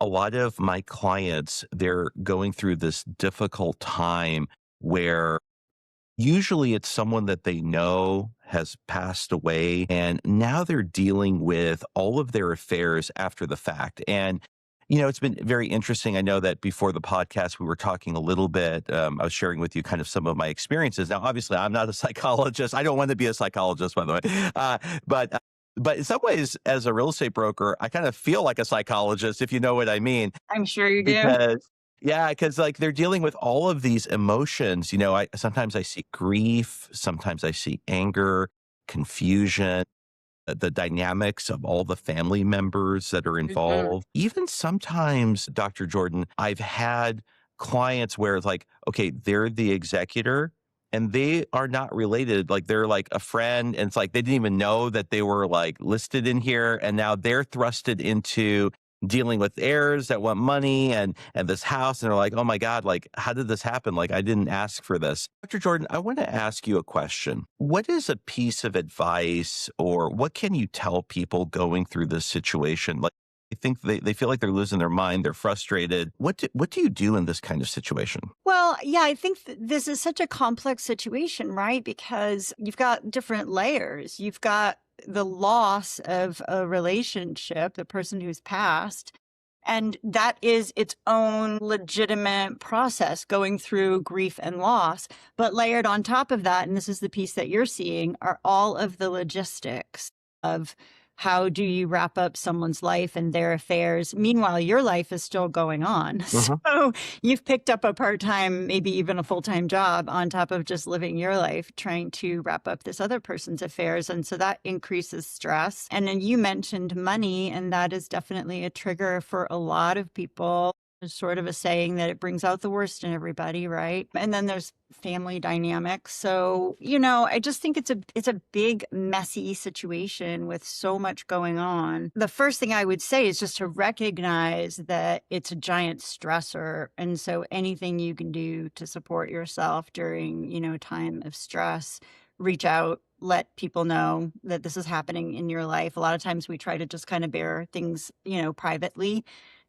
a lot of my clients, they're going through this difficult time where usually it's someone that they know has passed away, and now they're dealing with all of their affairs after the fact. And, it's been very interesting. I know that before the podcast, we were talking a little bit. I was sharing with you kind of some of my experiences. Now, obviously, I'm not a psychologist. I don't want to be a psychologist, by the way. But in some ways, as a real estate broker, I kind of feel like a psychologist, if you know what I mean. I'm sure you do. Because yeah, because like they're dealing with all of these emotions. I sometimes I see grief, sometimes I see anger, confusion, the dynamics of all the family members that are Mhm. involved. Even sometimes, Dr. Jordan, I've had clients where it's like, okay, they're the executor and they are not related. Like they're like a friend, and it's like they didn't even know that they were like listed in here. And now they're thrusted into dealing with heirs that want money and this house. And they're like, oh my God, like, how did this happen? Like, I didn't ask for this. Dr. Jordan, I want to ask you a question. What is a piece of advice or what can you tell people going through this situation? Like, I think they feel like they're losing their mind. They're frustrated. What do you do in this kind of situation? Well, yeah, I think this is such a complex situation, right? Because you've got different layers. You've got the loss of a relationship, the person who's passed, and that is its own legitimate process going through grief and loss. But layered on top of that, and this is the piece that you're seeing, are all of the logistics of how do you wrap up someone's life and their affairs. Meanwhile, your life is still going on. Uh-huh. So you've picked up a part-time, maybe even a full-time job on top of just living your life, trying to wrap up this other person's affairs. And so that increases stress. And then you mentioned money, and that is definitely a trigger for a lot of people. There's sort of a saying that it brings out the worst in everybody, right? And then there's family dynamics. So, I just think it's a big, messy situation with so much going on. The first thing I would say is just to recognize that it's a giant stressor. And so anything you can do to support yourself during, time of stress, reach out, let people know that this is happening in your life. A lot of times we try to just kind of bear things, privately.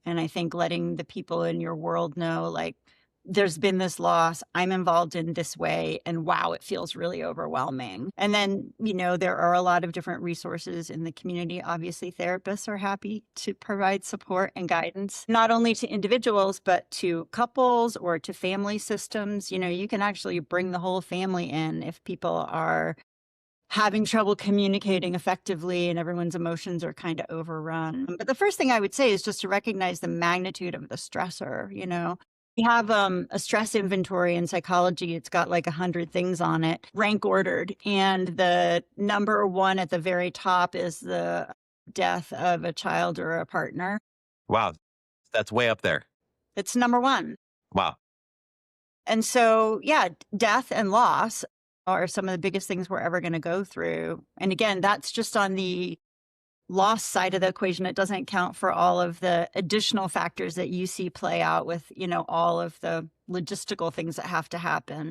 And I think letting the people in your world know, like, there's been this loss, I'm involved in this way, and wow, it feels really overwhelming. And then, there are a lot of different resources in the community. Obviously, therapists are happy to provide support and guidance, not only to individuals, but to couples or to family systems. You can actually bring the whole family in if people are having trouble communicating effectively and everyone's emotions are kind of overrun. But the first thing I would say is just to recognize the magnitude of the stressor. We have a stress inventory in psychology. It's got like 100 things on it, rank ordered. And the number one at the very top is the death of a child or a partner. Wow. That's way up there. It's number one. Wow. And so, yeah, death and loss are some of the biggest things we're ever going to go through. And again, that's just on the loss side of the equation. It doesn't count for all of the additional factors that you see play out with, all of the logistical things that have to happen.